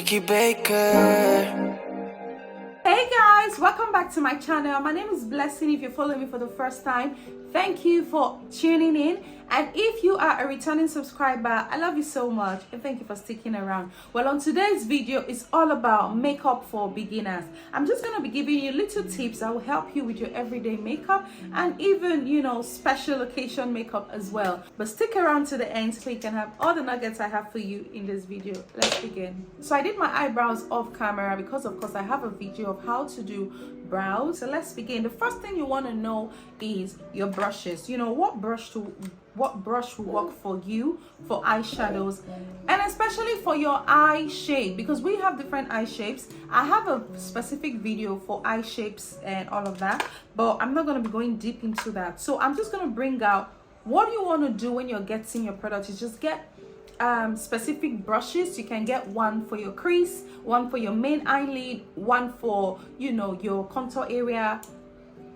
Ricky Baker. Hey guys, welcome back to my channel. My name is Blessing. If you're following me for the first time, thank you for tuning in. And if you are a returning subscriber, I love you so much and thank you for sticking around. Well, on today's video, it's all about makeup for beginners. I'm just going to be giving you little tips that will help you with your everyday makeup and even, special occasion makeup as well. But stick around to the end so you can have all the nuggets I have for you in this video. Let's begin. So I did my eyebrows off camera because, of course, I have a video of how to do brows. So let's begin. The first thing you want to know is your brushes. What brush will work for you for eyeshadows, and especially for your eye shape, because we have different eye shapes. I have a specific video for eye shapes and all of that, but I'm not going to be going deep into that. So I'm just going to bring out what you want to do when you're getting your product is just get specific brushes. You can get one for your crease, one for your main eyelid, one for your contour area,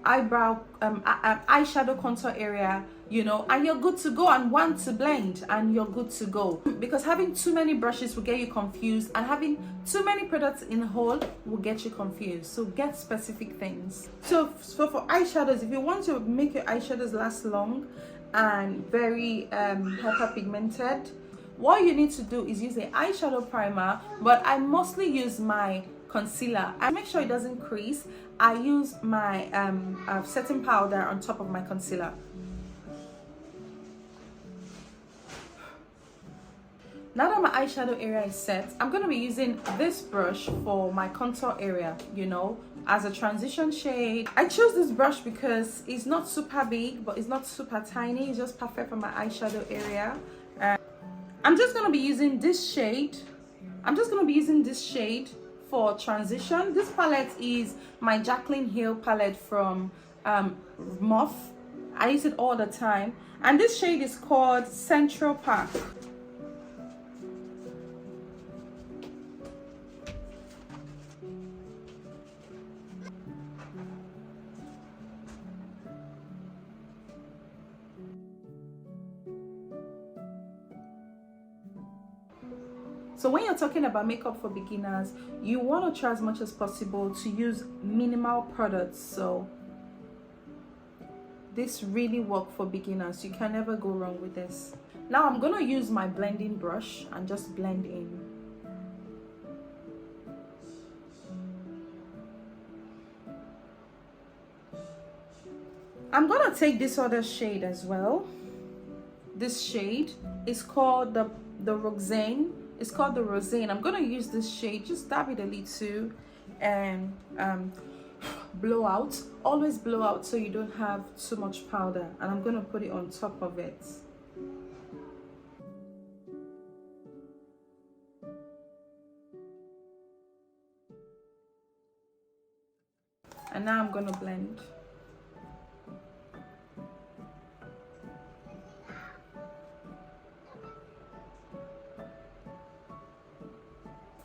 eyebrow eyeshadow contour area, and you're good to go, and one to blend and you're good to go, because having too many brushes will get you confused and having too many products in a whole will get you confused. So get specific things. So for eyeshadows, if you want to make your eyeshadows last long and very hyper pigmented, what you need to do is use an eyeshadow primer, but I mostly use my concealer. I make sure it doesn't crease. I use my setting powder on top of my concealer. Now that my eyeshadow area is set, I'm going to be using this brush for my contour area, as a transition shade. I chose this brush because it's not super big, but it's not super tiny. It's just perfect for my eyeshadow area. I'm just going to be using this shade. For transition. This palette is my Jaclyn Hill palette from Muff. I use it all the time, and this shade is called Central Park. So when you're talking about makeup for beginners, you want to try as much as possible to use minimal products. So this really works for beginners. You can never go wrong with this. Now I'm going to use my blending brush and just blend in. I'm going to take this other shade as well. This shade is called the Roxane. It's called the Rosane. I'm gonna use this shade, just dab it a little and blow out. Always blow out so you don't have too much powder. And I'm gonna put it on top of it. And now I'm gonna blend.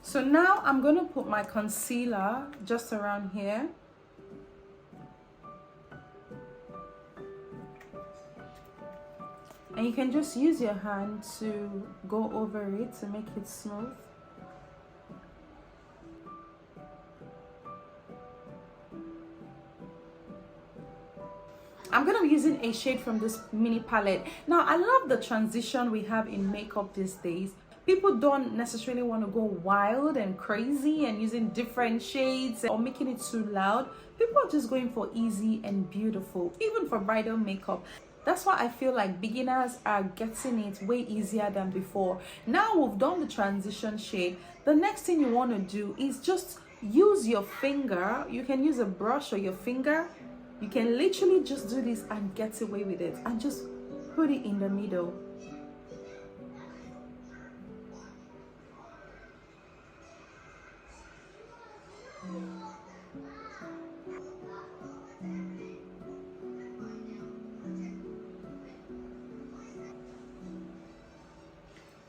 So now I'm going to put my concealer just around here. And you can just use your hand to go over it to make it smooth. I'm going to be using a shade from this mini palette. Now, I love the transition we have in makeup these days. People don't necessarily want to go wild and crazy and using different shades or making it too loud. People are just going for easy and beautiful, even for bridal makeup. That's why I feel like beginners are getting it way easier than before. Now we've done the transition shade. The next thing you want to do is just use your finger. You can use a brush or your finger. You can literally just do this and get away with it and just put it in the middle.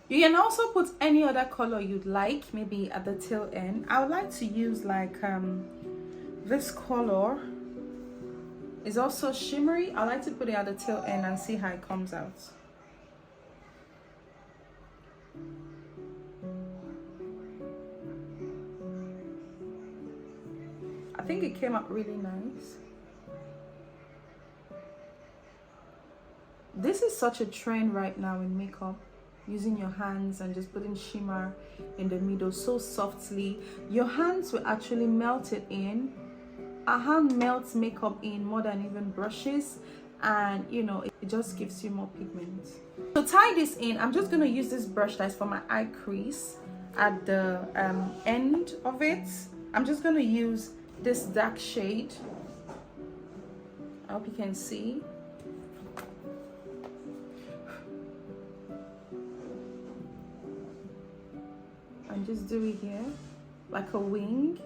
You can also put any other color you'd like, maybe at the tail end. I would like to use like this color. It's also shimmery. I like to put it at the tail end and see how it comes out. think it came out really nice. This is such a trend right now in makeup, using your hands and just putting shimmer in the middle so softly. Your hands will actually melt it in. A hand melts makeup in more than even brushes, and you know, it just gives you more pigment. To tie this in, I'm just going to use this brush that's for my eye crease at the end of it. I'm just going to use this dark shade. I hope you can see. And just do it here like a wing.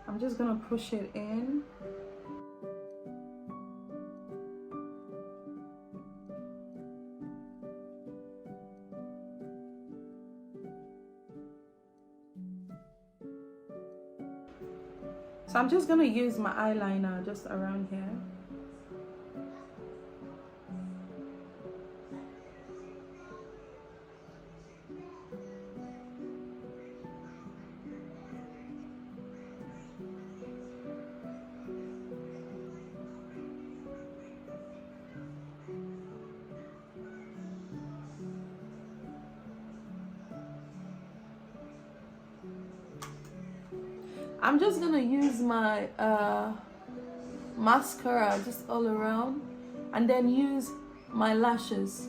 I'm just gonna push it in. So I'm just gonna use my eyeliner just around here. I'm just gonna use my mascara just all around, and then use my lashes.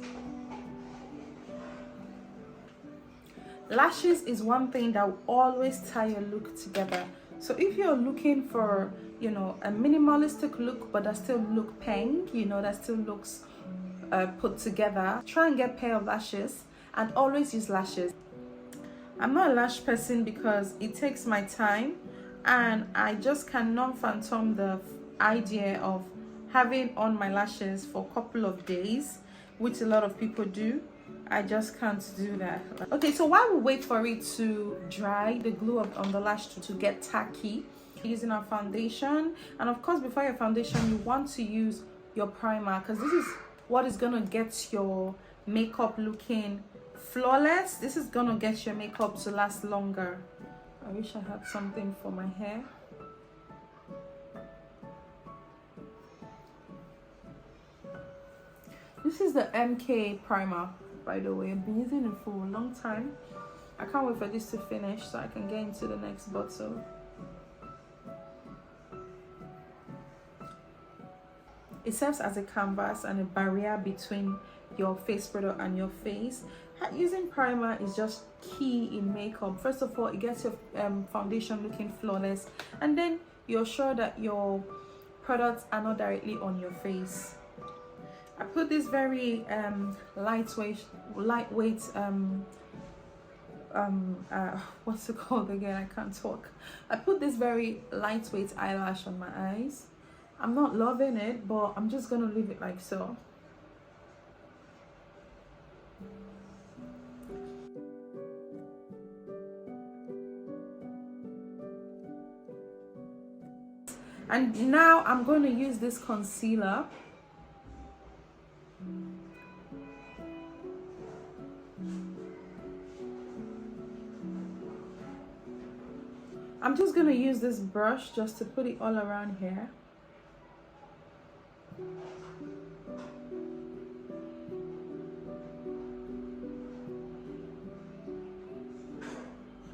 Lashes is one thing that will always tie your look together. So if you're looking for, you know, a minimalistic look but that still look pink, you know, that still looks put together, try and get a pair of lashes and always use lashes. I'm not a lash person because it takes my time, and I just cannot fathom the idea of having on my lashes for a couple of days, which a lot of people do. I just can't do that. Okay, so while we wait for it to dry, the glue on the lash to get tacky, using our foundation. And of course, before your foundation, you want to use your primer, because this is what is gonna get your makeup looking flawless. This is gonna get your makeup to last longer. I wish I had something for my hair. This is the MK primer, by the way. I've been using it for a long time. I can't wait for this to finish so I can get into the next bottle. It serves as a canvas and a barrier between your face product and your face. Using primer is just key in makeup. First of all, it gets your foundation looking flawless, and then you're sure that your products are not directly on your face. I put this very lightweight what's it called again? I can't talk. I put this very lightweight eyelash on my eyes. I'm not loving it, but I'm just gonna leave it like so. And now I'm going to use this concealer. I'm just going to use this brush just to put it all around here.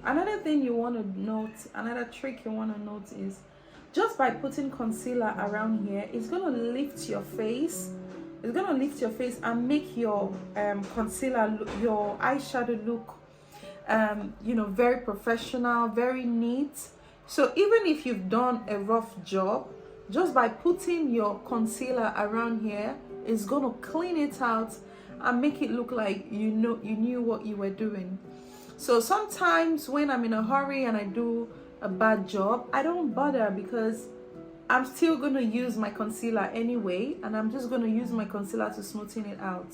Another thing you want to note, another trick you want to note is just by putting concealer around here, it's going to lift your face. It's going to lift your face and make your concealer, your eyeshadow look, you know, very professional, very neat. So even if you've done a rough job, just by putting your concealer around here, it's going to clean it out and make it look like you knew what you were doing. So sometimes when I'm in a hurry and I do a bad job, I don't bother because I'm still going to use my concealer anyway, and I'm just going to use my concealer to smoothen it out.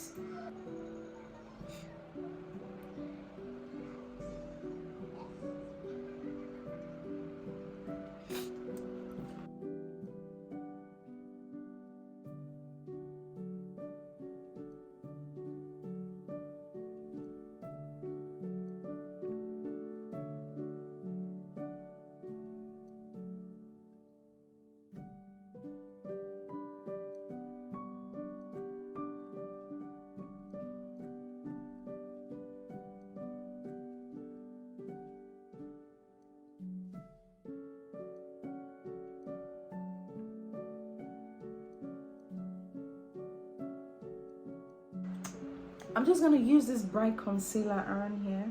I'm just going to use this bright concealer around here.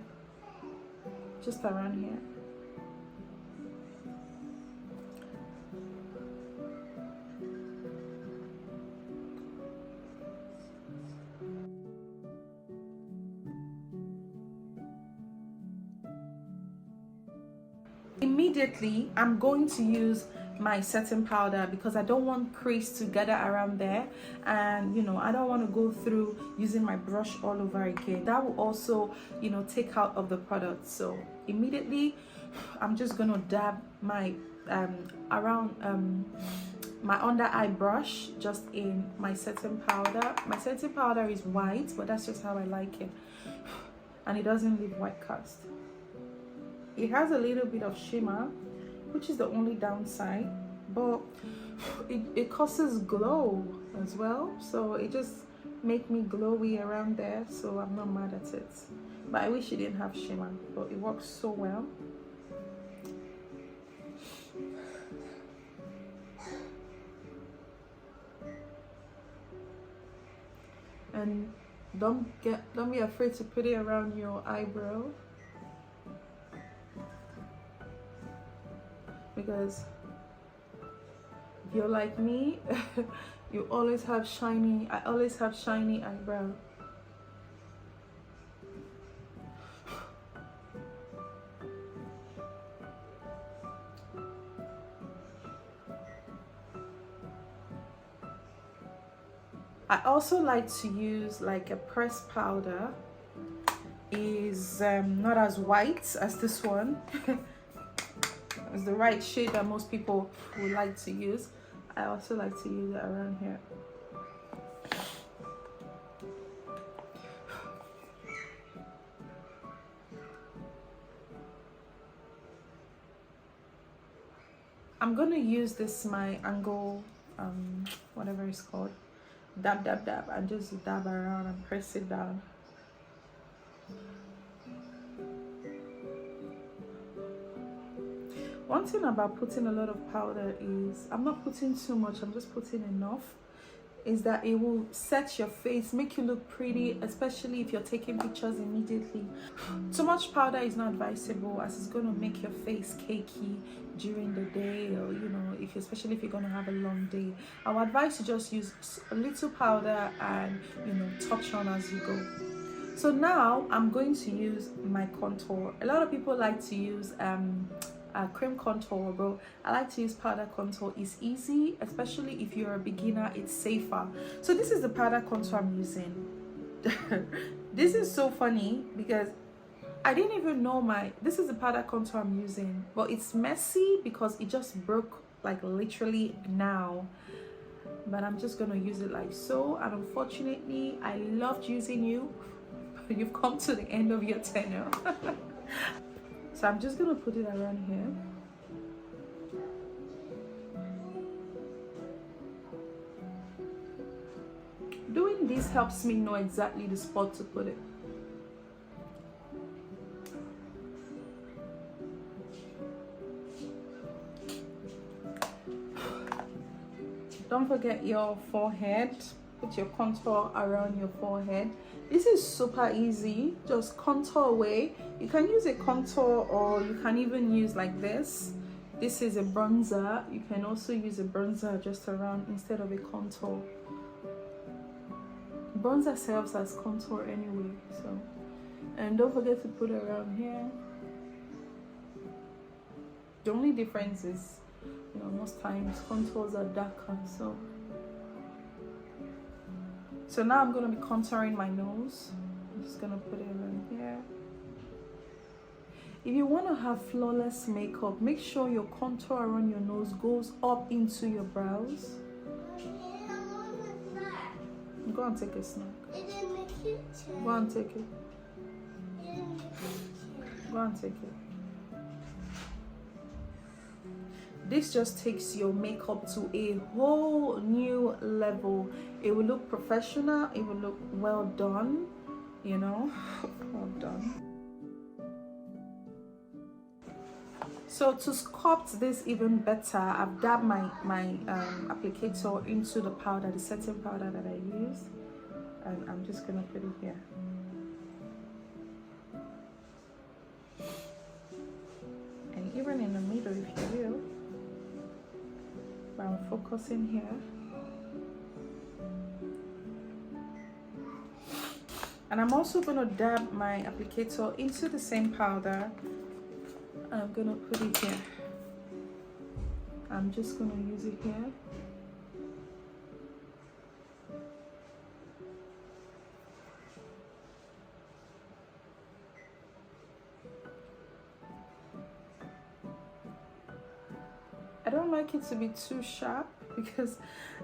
Just around here. Immediately, I'm going to use my setting powder because I don't want crease to gather around there, and you know, I don't want to go through using my brush all over again. That will also, you know, take out of the product. So immediately I'm just gonna dab my around my under eye brush just in my setting powder. My setting powder is white, but that's just how I like it, and it doesn't leave white cast. It has a little bit of shimmer, which is the only downside, but it causes glow as well, so it just make me glowy around there, so I'm not mad at it. But I wish it didn't have shimmer, but it works so well. And don't be afraid to put it around your eyebrow, because if you're like me, you always have shiny, I always have shiny eyebrow. I also like to use like a pressed powder. Is not as white as this one. It's the right shade that most people would like to use. I also like to use it around here. I'm gonna use this my angle whatever it's called, dab dab dab, and just dab around and press it down. One thing about putting a lot of powder is I'm not putting too much, I'm just putting enough, is that it will set your face, make you look pretty, especially if you're taking pictures immediately. Too much powder is not advisable, as it's going to make your face cakey during the day, or you know, especially if you're going to have a long day. I would advise you just use a little powder and, you know, touch on as you go. So now I'm going to use my contour. A lot of people like to use cream contour, but I like to use powder contour. It's easy, especially if you're a beginner, it's safer. So this is the powder contour I'm using. This is so funny because I didn't even know this is the powder contour I'm using, but it's messy because it just broke like literally now. But I'm just gonna use it like so, and unfortunately I loved using you. You've come to the end of your tenure. So I'm just gonna put it around here. Doing this helps me know exactly the spot to put it. Don't forget your forehead. Put your contour around your forehead. This is super easy. Just contour away. You can use a contour, or you can even use like this. This is a bronzer. You can also use a bronzer just around instead of a contour. Bronzer serves as contour anyway, so. And don't forget to put it around here. The only difference is, you know, most times contours are darker, so. So now I'm going to be contouring my nose. I'm just going to put it around here. If you want to have flawless makeup, make sure your contour around your nose goes up into your brows. Go and take a snack. Go and take it. Go and take it. This just takes your makeup to a whole new level. It will look professional, it will look well done, you know. Well done. So to sculpt this even better, I've dabbed my applicator into the powder, the setting powder that I used. and I'm just gonna put it here. And even in the middle if you will, but I'm focusing here. And I'm also going to dab my applicator into the same powder. I'm going to put it here. I'm just going to use it here. I don't like it to be too sharp because,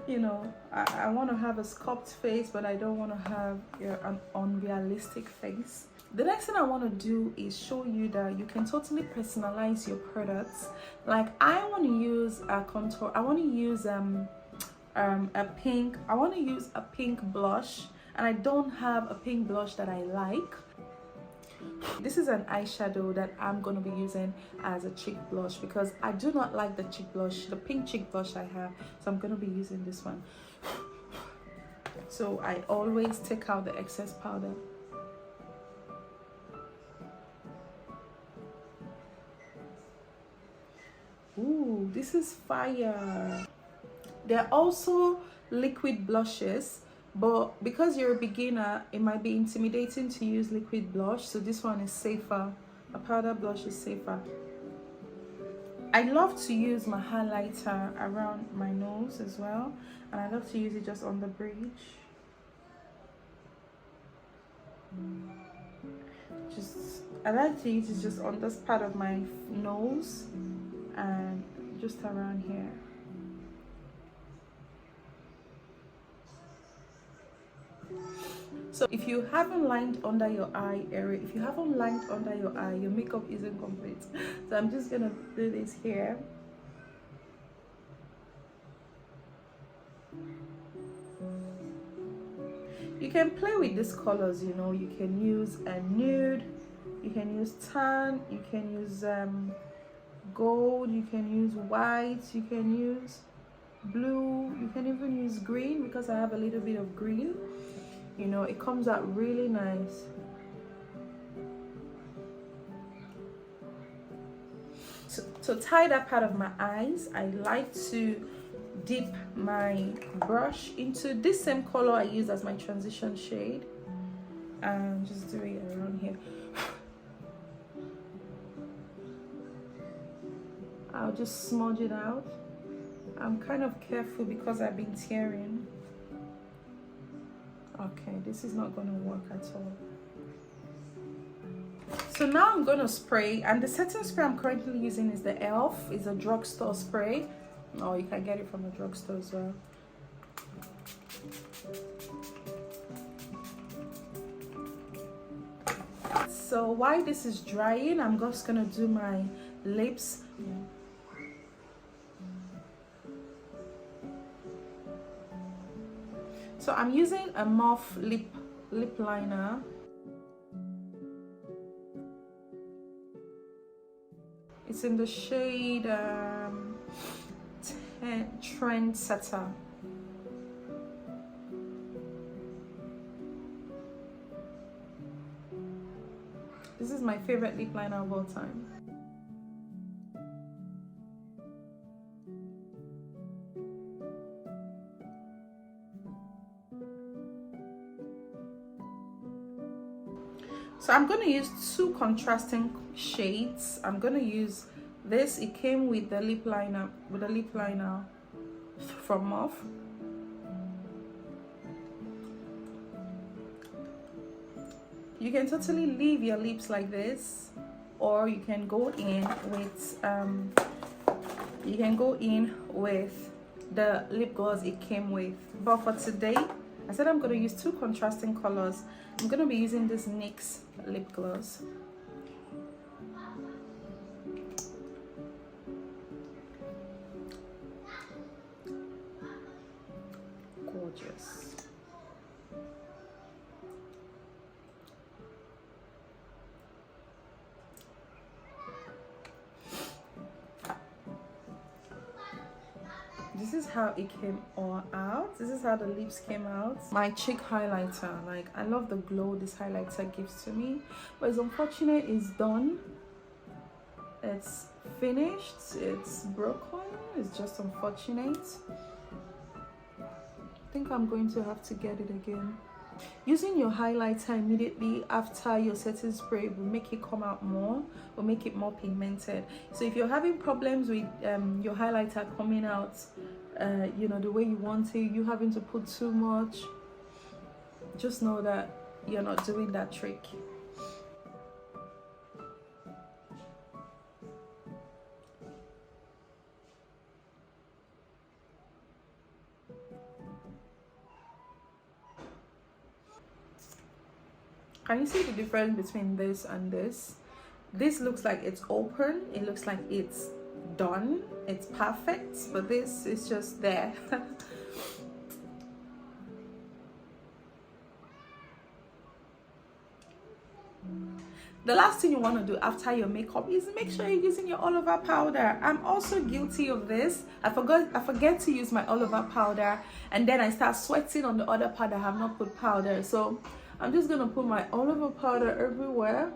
you know, I want to have a sculpt face, but I don't want to have an unrealistic face. The next thing I want to do is show you that you can totally personalize your products. Like I want to use a contour. I want to use a pink. I want to use a pink blush, and I don't have a pink blush that I like. This is an eyeshadow that I'm going to be using as a cheek blush because I do not like the cheek blush, the pink cheek blush I have. So I'm going to be using this one. So I always take out the excess powder. Ooh, this is fire. There are also liquid blushes, but because you're a beginner, it might be intimidating to use liquid blush, so this one is safer. A powder blush is safer. I love to use my highlighter around my nose as well, and I love to use it just on the bridge. I like to use it just on this part of my nose and just around here. So if you haven't lined under your eye area, if you haven't lined under your eye, your makeup isn't complete. So I'm just gonna do this here. You can play with these colors, you know. You can use a nude, you can use tan, you can use gold, you can use white, you can use blue, you can even use green because I have a little bit of green. You know, it comes out really nice. To tie that part of my eyes, I like to dip my brush into this same color I use as my transition shade and just do it around here. I'll just smudge it out. I'm kind of careful because I've been tearing. Okay, this is not going to work at all. So now I'm going to spray, and the setting spray I'm currently using is the e.l.f. It's a drugstore spray. Or you can get it from the drugstore as well. So while this is drying, I'm just going to do my lips. So I'm using a Morphe lip liner. It's in the shade Trendsetter. This is my favorite lip liner of all time. So I'm going to use two contrasting shades. I'm going to use this. It came with the lip liner, from Morphe. You can totally leave your lips like this, or you can go in with the lip gloss it came with. But for today, I said I'm going to use two contrasting colors. I'm going to be using this NYX lip gloss. Gorgeous. This is how it came all out. This is how the lips came out. My cheek highlighter, like I love the glow this highlighter gives to me, but it's unfortunate it's done. It's finished, it's broken. It's just unfortunate. I think I'm going to have to get it again. Using your highlighter immediately after your setting spray will make it come out more, will make it more pigmented. So if you're having problems with your highlighter coming out you know, the way you want it, you having to put too much, just know that you're not doing that trick. Can you see the difference between this and this? This looks like it's open, it looks like it's done, it's perfect, but this is just there. The last thing you want to do after your makeup is make sure you're using your all over powder. I'm also guilty of this. I forget to use my all over powder, and then I start sweating on the other part that I have not put powder. So I'm just gonna put my all over powder everywhere.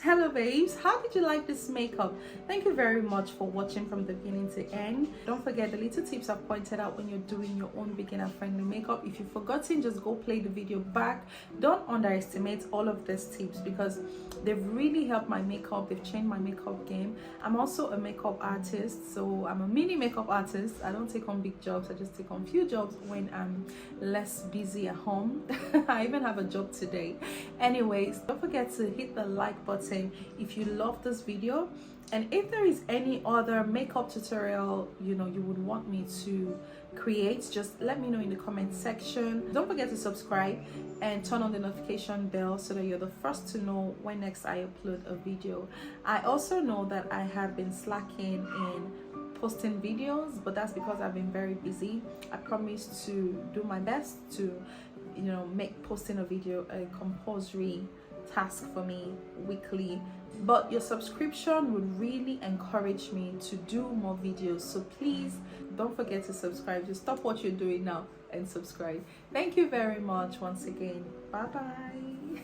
Hello babes, how did you like this makeup? Thank you very much for watching from the beginning to end. Don't forget the little tips I've pointed out when you're doing your own beginner friendly makeup. If you've forgotten, just go play the video back. Don't underestimate all of these tips because they've really helped my makeup. They've changed my makeup game. I'm also a makeup artist, so I'm a mini makeup artist. I don't take on big jobs, I just take on few jobs when I'm less busy at home. I even have a job today. Anyways, don't forget to hit the like button if you love this video, and if there is any other makeup tutorial you would want me to create, just let me know in the comment section. Don't forget to subscribe and turn on the notification bell so that you're the first to know when next I upload a video. I also know that I have been slacking in posting videos, but that's because I've been very busy. I promise to do my best to make posting a video a compulsory task for me weekly, but your subscription would really encourage me to do more videos, so please don't forget to subscribe. Just stop what you're doing now and subscribe. Thank you very much once again. Bye bye.